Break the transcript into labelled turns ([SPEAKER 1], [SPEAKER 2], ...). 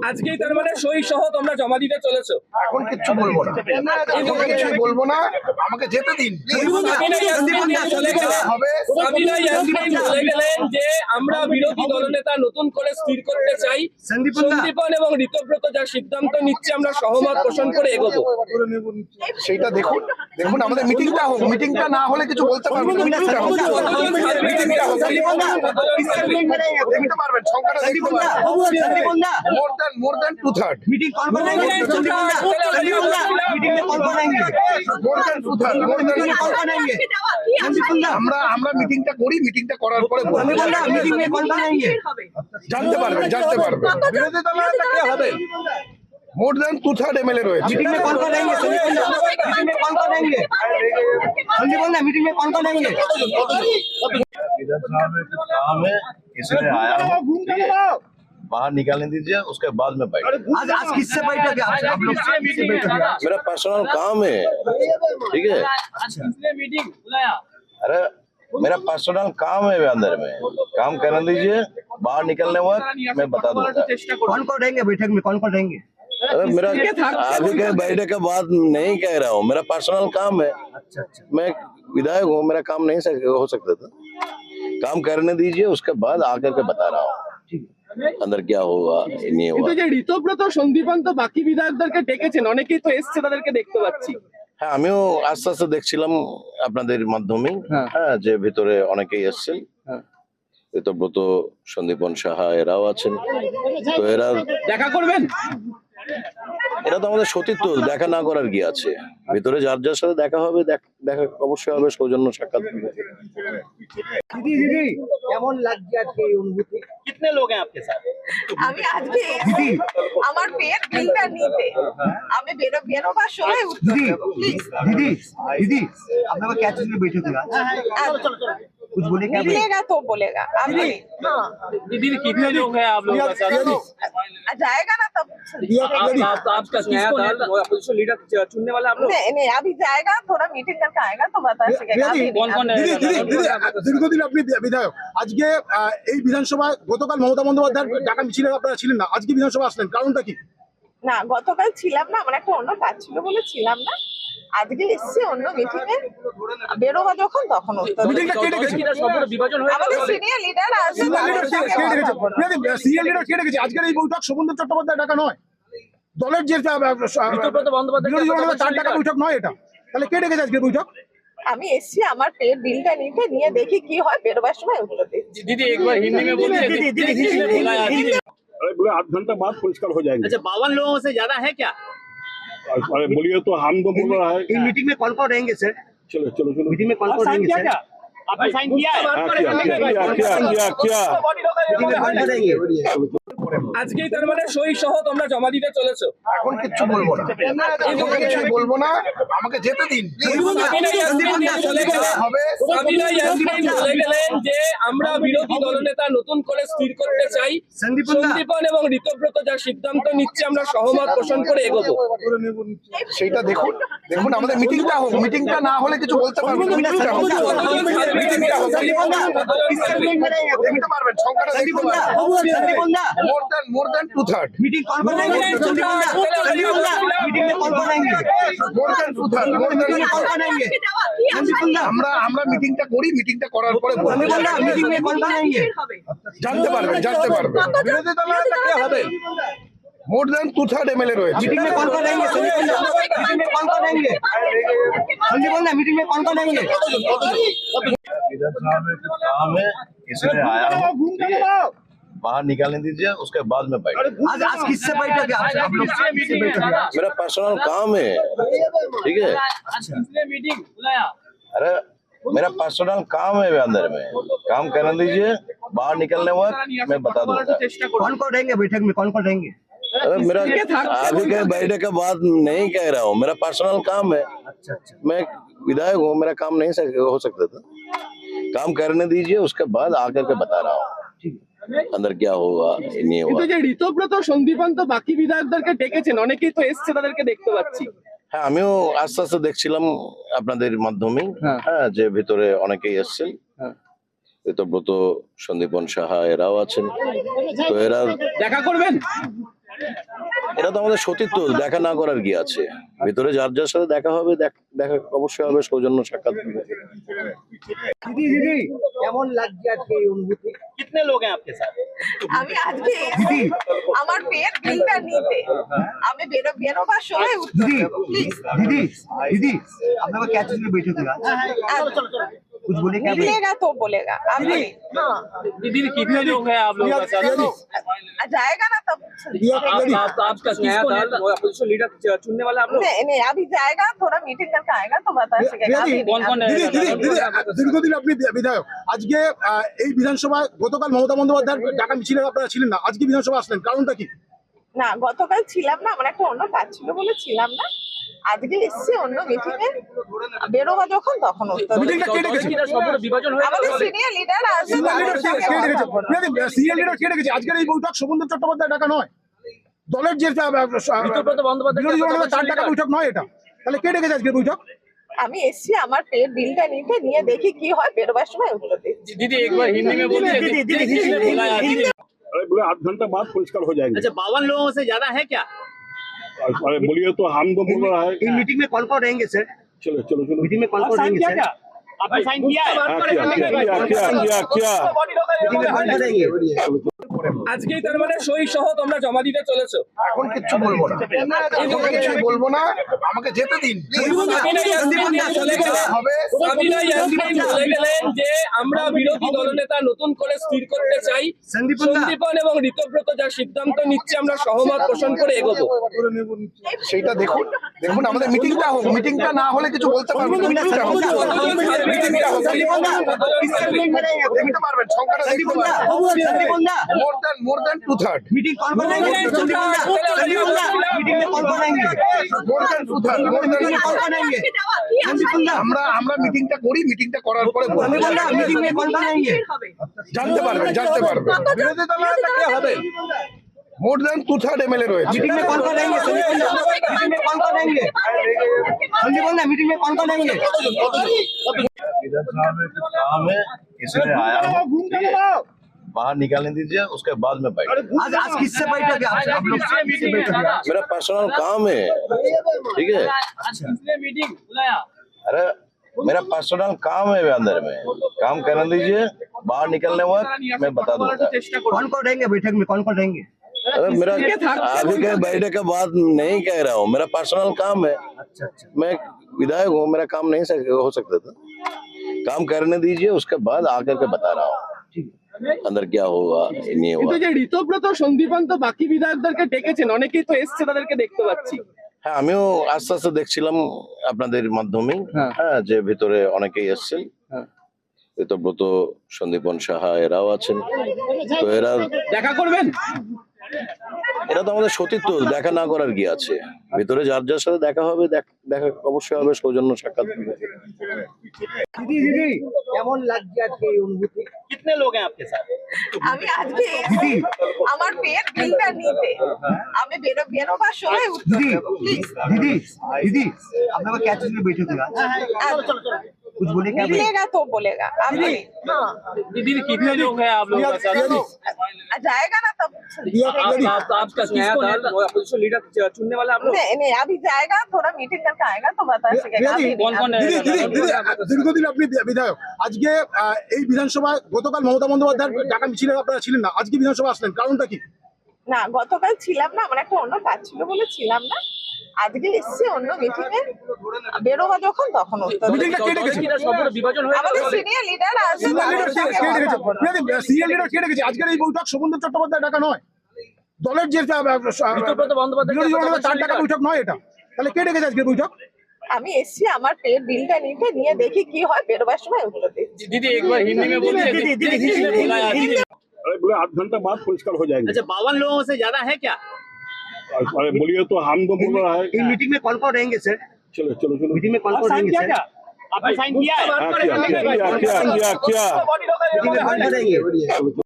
[SPEAKER 1] আজকেই তার মানে সই সহ তোমরা জমা দিতে চলেছো?
[SPEAKER 2] এখন কিচ্ছু বলবো না, এখন কিছুই বলবো না, আমাকে যেতে দিন।
[SPEAKER 1] সাবিনা ইয়াসমিন বলে গেলেন যে আমরা বিরোধী দলনেতা নতুন করে স্থির করতে চাই, সন্দীপন এবং ঋতব্রত যা সিদ্ধান্ত নিচ্ছে আমরা সহমত পোষণ করে এগোবো।
[SPEAKER 2] সেইটা দেখুন, দেখুন আমাদের মিটিংটা হোক, মিটিংটা না হলে কিছু বলতে পারবেন না। মিটিংটা হোক, মিটিংটা হোক, দেখতে পারবেন সংখ্যাটা দেখতে পারবেন। more than 2/3
[SPEAKER 3] मीटिंग कौन बनाएंगे? मीटिंग में कौन बनाएंगे?
[SPEAKER 2] more than 2/3
[SPEAKER 3] कौन बनाएंगे?
[SPEAKER 2] আমরা মিটিংটা করি, মিটিংটা করার পরে
[SPEAKER 3] मीटिंग में कौन बनाएंगे?
[SPEAKER 2] জানতে পারবেন।
[SPEAKER 1] বিরোধী দলনেতা কে হবে?
[SPEAKER 2] more than 2/3 এমএলএ রয়েছে।
[SPEAKER 3] मीटिंग में कौन बनाएंगे? मीटिंग में कौन बनाएंगे? संदीप बोलना मीटिंग में कौन बनाएंगे?
[SPEAKER 4] विधानसभा में कुछ काम है इसलिए आया हूँ, ठीक है, बाहर निकालने दीजिए, उसके बाद में बैठ।
[SPEAKER 3] आज किससे बैठक है? आप लोग किससे बैठक है?
[SPEAKER 4] मेरा पर्सनल काम है, ठीक है।
[SPEAKER 1] मीटिंग बुलाया।
[SPEAKER 4] अरे मेरा पर्सनल काम है अंदर में, काम करने दीजिए, बाहर निकलने वक्त मैं बता दूंगा।
[SPEAKER 3] कौन कौन रहेंगे बैठक में? कौन कौन रहेंगे?
[SPEAKER 4] अरे मेरा अभी के बैठक के बाद नहीं कह रहा हूँ, मेरा पर्सनल काम है।
[SPEAKER 3] अच्छा,
[SPEAKER 4] मैं विधायक हूँ, मेरा काम नहीं हो सकता था, काम करने दीजिए, उसके बाद आकर के बता रहा हूँ अंदर क्या होगा नहीं होगा।
[SPEAKER 1] কিন্তু যে ঋতব্রত সন্দীপন তো বাকি বিধায়কদেরকে ডেকেছেন, অনেকেই তো এসছে, তাদেরকে দেখতে পাচ্ছি।
[SPEAKER 4] হ্যাঁ, আমিও আস্তে আস্তে দেখছিলাম আপনাদের মাধ্যমে, হ্যাঁ, যে ভিতরে অনেকেই এসছেন, ঋতব্রত, সন্দীপন সাহা এরাও আছেন, তো এরা
[SPEAKER 1] দেখা করবেন।
[SPEAKER 4] এরা তো আমাদের সতীর্থ, দেখা না করার কি আছে? ভিতরে যার যার সাথে দেখা হবে, দেখা অবশ্যই হবে, সৌজন্য সাক্ষাৎ হবে।
[SPEAKER 3] दीदी কেমন লাগছে আজকে এই অনুভূতি?
[SPEAKER 1] कितने लोग हैं आपके साथ?
[SPEAKER 5] আমি আজকে এসেছি আমার পেট বিলটা নিতে। আমি বেরোবার সময় উঠতে
[SPEAKER 3] दीदी
[SPEAKER 5] দেবো, प्लीज।
[SPEAKER 3] दीदी दीदी आप लोग क्या चीज में बैठे थे आज? कुछ बोले क्या?
[SPEAKER 5] मिलेगा तो बोलेगा। अभी हाँ
[SPEAKER 1] दीदी कितने लोग हैं आप लोगों के साथ?
[SPEAKER 5] जाएगा ना तब।
[SPEAKER 1] आपका किसको नेता अपोजिशन लीडर चुनने वाला आप लोग?
[SPEAKER 5] नहीं नहीं अभी जाएगा, थोड़ा मीटिंग करके आएगा तो बता सकेगा। अभी नहीं,
[SPEAKER 1] कौन-कौन है?
[SPEAKER 6] দীর্ঘদিন আপনি বিধায়ক, আজকে এই বিধানসভায় গতকাল মমতা বন্দ্যোপাধ্যায়ের ডাকা মিছিলে আপনারা ছিলেন না, আজকে বিধানসভা আসলেন, কারণটা কি?
[SPEAKER 5] না গতকাল ছিলাম না, আমার একটা অন্য কাজ ছিল বলে ছিলাম না। আজকে এসেছি অন্য মিটিং এ, বেরোবা যখন তখন উত্তর দেব।
[SPEAKER 6] মিটিংটা কে ডেকেছে?
[SPEAKER 1] বিভাজন হয়ে
[SPEAKER 5] আমাদের সিনিয়র লিডার আছে,
[SPEAKER 6] সিনিয়র লিডার কে ডেকেছে? আজকের এই বৈঠক শোভনদেব চট্টোপাধ্যায় ডাকা নয়, দলের যে
[SPEAKER 1] ঋতব্রত বন্দ্যোপাধ্যায়
[SPEAKER 6] বিরোধী দলের তার ডাকা বৈঠক নয় এটা। তাহলে কে ডেকেছে আজকের বৈঠক?
[SPEAKER 5] আমি এসেছি আমার পেট বিলটা নিতে, নিয়ে দেখি কি হয়, বেরোবার সময় উত্তর দেব।
[SPEAKER 1] दीदी एक बार हिंदी में बोलिए।
[SPEAKER 7] अरे बोले 8 घंटा बाद परिष्कार हो जाएंगे।
[SPEAKER 1] अच्छा 52 लोगों से ज्यादा है क्या?
[SPEAKER 7] अरे बोलिए तो हम तो बोल रहा है।
[SPEAKER 3] इन मीटिंग में कौन कौन रहेंगे सर?
[SPEAKER 7] चलो चलो चलो।
[SPEAKER 3] मीटिंग में कौन कौन रहेंगे सर?
[SPEAKER 1] आपने साइन किया है?
[SPEAKER 7] क्या
[SPEAKER 3] मीटिंग में कौन कौन रहेंगे?
[SPEAKER 1] আজকেই তার মানে সই সহ তোমরা জমা দিতে চলেছো?
[SPEAKER 2] এখন কিচ্ছু বলবো না, এখন কিছুই বলবো না, আমাকে যেতে দিন।
[SPEAKER 1] সাবিনা ইয়াসমিন বলে গেলেন যে আমরা বিরোধী দলনেতা নতুন করে স্থির করতে চাই, সন্দীপন এবং ঋতব্রত যা সিদ্ধান্ত নিচ্ছে আমরা সহমত পোষণ করে এগোবো।
[SPEAKER 2] সেইটা দেখুন, দেখুন আমাদের মিটিংটা হোক, মিটিংটা না হলে কিছু বলতে পারবেন না। মিটিংটা হোক, মিটিংটা হোক, দেখতে পারবেন সংখ্যাটা দেখতে পারবেন। more than 2/3
[SPEAKER 3] मीटिंग कौन बनाएंगे? मीटिंग में कौन बनाएंगे?
[SPEAKER 2] more than 2/3
[SPEAKER 3] कौन बनाएंगे?
[SPEAKER 2] আমরা মিটিংটা করি, মিটিংটা করার পরে
[SPEAKER 3] मीटिंग में कौन बनाएंगे?
[SPEAKER 2] জানতে পারবেন।
[SPEAKER 1] বিরোধী দলনেতা কে হবে?
[SPEAKER 2] more than 2/3 এমএলএ রয়েছে।
[SPEAKER 3] मीटिंग में कौन कौन रहेंगे? मीटिंग में कौन कौन रहेंगे? संदीप बोलना मीटिंग में कौन कौन रहेंगे?
[SPEAKER 4] विधानसभा में कुछ काम है इसलिए आया हूँ, ठीक है, बाहर निकालने दीजिए, उसके बाद में बैठ।
[SPEAKER 3] आज किससे बैठक है? आप लोग किससे बैठक है?
[SPEAKER 4] मेरा पर्सनल काम है, ठीक है।
[SPEAKER 1] मीटिंग बुलाया।
[SPEAKER 4] अरे मेरा पर्सनल काम है अंदर में, काम करने दीजिए, बाहर निकलने वक्त मैं बता दूंगा।
[SPEAKER 3] कौन कौन रहेंगे बैठक में? कौन कौन रहेंगे?
[SPEAKER 4] अरे मेरा अभी के बैठक के बाद नहीं कह रहा हूँ, मेरा पर्सनल काम है।
[SPEAKER 3] अच्छा,
[SPEAKER 4] मैं विधायक हूँ, मेरा काम नहीं हो सकता था, काम करने दीजिए, उसके बाद आकर के बता रहा हूँ अंदर क्या होगा नहीं
[SPEAKER 1] কিন্তু
[SPEAKER 4] होगा।
[SPEAKER 1] যে ঋতব্রত সন্দীপন তো বাকি বিধায়কদেরকে ডেকেছেন, অনেকেই তো এসছে, তাদেরকে দেখতে পাচ্ছি।
[SPEAKER 4] হ্যাঁ, আমিও আস্তে আস্তে দেখছিলাম আপনাদের মাধ্যমে, হ্যাঁ, যে ভিতরে অনেকেই এসছেন, ঋতব্রত, সন্দীপন সাহা এরাও আছেন। তো
[SPEAKER 1] দেখা করবেন?
[SPEAKER 4] এরা তো আমাদের সতীর্থ, দেখা না করার কি আছে? ভিতরে যার যার সাথে দেখা হবে, দেখা অবশ্যই হবে, সৌজন্য সাক্ষাৎ হবে।
[SPEAKER 3] दीदी কেমন লাগছে আজকে এই অনুভূতি? कितने लोग हैं आपके साथ?
[SPEAKER 5] আমি আজকে এসেছি আমার পেট বিলটা নিতে। আমি বেরোবার সময় উত্তর দেবো প্লিজ।
[SPEAKER 3] दीदी आप लोग क्या चीज में बैठे थे आज? कुछ बोले क्या?
[SPEAKER 5] मिलेगा तो बोलेगा। अभी हाँ
[SPEAKER 1] दीदी कितने लोग हैं आप लोगों के साथ?
[SPEAKER 5] जाएगा ना तब।
[SPEAKER 1] आपका किसको अपोजिशन लीडर चुनने वाला आप लोग?
[SPEAKER 5] नहीं अभी जाएगा, थोड़ा मीटिंग करके आएगा तो बता सकेगा। अभी नहीं,
[SPEAKER 1] कौन कौन है?
[SPEAKER 6] দিদি দীর্ঘদিন আপনি বিধায়ক, আজকে এই বিধানসভায় গতকাল মমতা বন্দ্যোপাধ্যায়ের ডাকা মিছিলে আপনারা ছিলেন না, আজকে বিধানসভা আসলেন, কারণটা কি?
[SPEAKER 5] না গতকাল ছিলাম না, আমার একটা অন্য কাজ ছিল বলে ছিলাম না। আজকে এসেছি অন্য মিটিংয়ে, বেরোবা যখন তখন উত্তর দেবো।
[SPEAKER 6] মিটিংটা কে ডেকেছে?
[SPEAKER 1] বিভাজন হয়ে
[SPEAKER 5] আমাদের সিনিয়র লিডার আছে,
[SPEAKER 6] সিনিয়র লিডার কে ডেকেছে? আজকের এই বৈঠক শোভনদেব চট্টোপাধ্যায় ডাকা নয়, দলের যে
[SPEAKER 1] ঋতব্রত বন্দ্যোপাধ্যায়
[SPEAKER 6] বিরোধী দলের তার ডাকা বৈঠক নয় এটা। তাহলে কে ডেকেছে আজকের বৈঠক?
[SPEAKER 5] আমি এসেছি আমার পেট বিলটা নিতে, নিয়ে দেখি কি হয়, বেরোবার সময় উত্তর দিচ্ছি।
[SPEAKER 1] दीदी एक बार हिंदी में बोलिए।
[SPEAKER 7] अरे बोले 8 घंटा बाद परिष्कार हो जाएंगे।
[SPEAKER 3] अच्छा 52 लोगों से ज्यादा है क्या?
[SPEAKER 7] अरे बोलिए तो हम तो बोल रहा है।
[SPEAKER 3] इन मीटिंग में कौन कौन रहेंगे सर?
[SPEAKER 7] चलो
[SPEAKER 3] मीटिंग में कौन कौन रहेंगे सर? आपने साइन किया है?
[SPEAKER 7] क्या
[SPEAKER 3] मीटिंग में कौन कौन रहेंगे?
[SPEAKER 1] আজকেই তার মানে সই সহ তোমরা জমা দিতে চলেছো?
[SPEAKER 2] এখন কিচ্ছু বলবো না, এখন কিছু বলবো না, আমাকে যেতে দিন। হবে
[SPEAKER 1] সাবিনা ইয়াসমিন বলে গেলেন যে আমরা বিরোধী দলনেতা নতুন করে স্থির করতে চাই। সন্দীপন এবং ঋতব্রত যা সিদ্ধান্ত নিচ্ছে আমরা সহমত পোষণ করে এগোবো।
[SPEAKER 2] সেইটা দেখুন আমাদের মিটিংটা হোক, মিটিংটা না হলে কিছু বলতে পারবো না। মিটিংটা হোক, দেখতে পারবেন সংখ্যাটা দেখতে পারবেন। more than 2/3
[SPEAKER 3] मीटिंग कौन कौन रहेंगे? मीटिंग में कौन कौन रहेंगे?
[SPEAKER 2] more than 2/3
[SPEAKER 3] मीटिंग में कौन कौन रहेंगे?
[SPEAKER 2] আমরা মিটিংটা করি, মিটিংটা করার পরে বলবো।
[SPEAKER 3] मीटिंग में कौन कौन रहेंगे?
[SPEAKER 2] জানতে পারবেন বিরোধী দলনেতা কে হবে? more than 2/3 এমএলএ রয়েছে।
[SPEAKER 3] मीटिंग में कौन कौन रहेंगे? मीटिंग में कौन कौन रहेंगे? संदीप मीटिंग में कौन कौन रहेंगे?
[SPEAKER 4] विधानसभा में कुछ काम है इसलिए आया हूँ, ठीक है? बाहर निकालने दीजिए, उसके बाद में बैठ।
[SPEAKER 3] आज किससे बैठोगे आप लोग? किससे बैठोगे?
[SPEAKER 4] मेरा पर्सनल काम है, ठीक है?
[SPEAKER 1] मीटिंग बुलाया।
[SPEAKER 4] अरे मेरा पर्सनल काम है अंदर में, काम करने दीजिए, बाहर निकलने वक्त मैं बता दूंगा।
[SPEAKER 3] कौन कौन रहेंगे बैठक में? कौन कौन रहेंगे?
[SPEAKER 4] अरे मेरा अभी के बैठे के बाद नहीं कह रहा हूँ, मेरा पर्सनल काम है। मैं विधायक हूँ, मेरा काम नहीं हो सकता था। काम करने दीजिए, उसके बाद आकर के बता रहा हूँ अंदर क्या होगा नहीं
[SPEAKER 1] কিন্তু
[SPEAKER 4] होगा।
[SPEAKER 1] যে ঋতব্রত সন্দীপন তো বাকি বিধায়কদেরকে ডেকেছেন, অনেকেই তো এসছে, তাদেরকে দেখতে পাচ্ছি।
[SPEAKER 4] হ্যাঁ, আমিও আস্তে আস্তে দেখছিলাম আপনাদের মাধ্যমেই, হ্যাঁ, যে ভিতরে অনেকেই এসছেন। ঋতব্রত, সন্দীপন সাহা এরাও আছেন। তো
[SPEAKER 1] দেখা করবেন?
[SPEAKER 4] এরা তো আমাদের সতীর্থ, দেখা না করার কি আছে? ভিতরে যার যার সাথে দেখা হবে, দেখা অবশ্যই হবে, সৌজন্য সাক্ষাৎ হবে।
[SPEAKER 3] दीदी কেমন লাগছে আজকে এই অনুভূতি? कितने लोग हैं आपके साथ?
[SPEAKER 5] আমি আজকে এসেছি আমার পেট বিলটা নিতে। আমি বেরোবার সময় উত্তর দেবো প্লিজ।
[SPEAKER 3] दीदी आप लोग क्या चीज में बैठे थे आज? कुछ बोले क्या?
[SPEAKER 5] मिलेगा तो बोलेगा। अभी हाँ
[SPEAKER 1] दीदी कितने लोग हैं आप लोगों के साथ?
[SPEAKER 5] जाएगा ना तब।
[SPEAKER 1] आपका किसको अपोजिशन लीडर चुनने वाला आप लोग?
[SPEAKER 5] नहीं अभी जाएगा, थोड़ा मीटिंग करके आएगा तो बता सकेगा। अभी नहीं,
[SPEAKER 1] कौन कौन है?
[SPEAKER 6] দীর্ঘদিন আপনি বিধায়ক, আজকে এই বিধানসভায় গতকাল মমতা বন্দ্যোপাধ্যায়ের ডাকা মিছিলে আপনারা ছিলেন না, আজকে বিধানসভা আসলেন, কারণটা কি?
[SPEAKER 5] না গতকাল ছিলাম না, আমার একটা অন্য কাজ ছিল বলে ছিলাম না। আজকে এসেছি অন্য মিটিংয়ে, বেরোবা যখন তখন উত্তর দেবো।
[SPEAKER 6] মিটিংটা কে ডেকেছে?
[SPEAKER 1] বিভাজন হয়ে
[SPEAKER 5] আমাদের সিনিয়র লিডার আছে,
[SPEAKER 6] সিনিয়র লিডার কে ডেকেছে? আজকের এই বৈঠক শোভনদেব চট্টোপাধ্যায় ডাকা নয়, দলের যে
[SPEAKER 1] ঋতব্রত বন্দ্যোপাধ্যায়
[SPEAKER 6] বিরোধী দলের তার ডাকা বৈঠক নয় এটা। তাহলে কে ডেকেছে আজকের বৈঠক?
[SPEAKER 5] আমি এসেছি আমার পেট বিলটা নিতে, নিয়ে দেখি কি হয়, বেরোবার সময় উত্তর দিচ্ছি।
[SPEAKER 1] दीदी एक बार हिंदी में बोलिए।
[SPEAKER 7] अरे बोले 8 घंटा बाद परिष्कार हो जाएंगे।
[SPEAKER 3] अच्छा 52 लोगों से ज्यादा है क्या?
[SPEAKER 7] अरे बोलिए तो हम तो बोल रहा है।
[SPEAKER 3] इन मीटिंग में कौन कौन रहेंगे सर?
[SPEAKER 7] चलो
[SPEAKER 3] मीटिंग में कौन कौन रहेंगे सर? आपने साइन किया है?
[SPEAKER 7] क्या
[SPEAKER 3] मीटिंग में कौन कौन रहेंगे?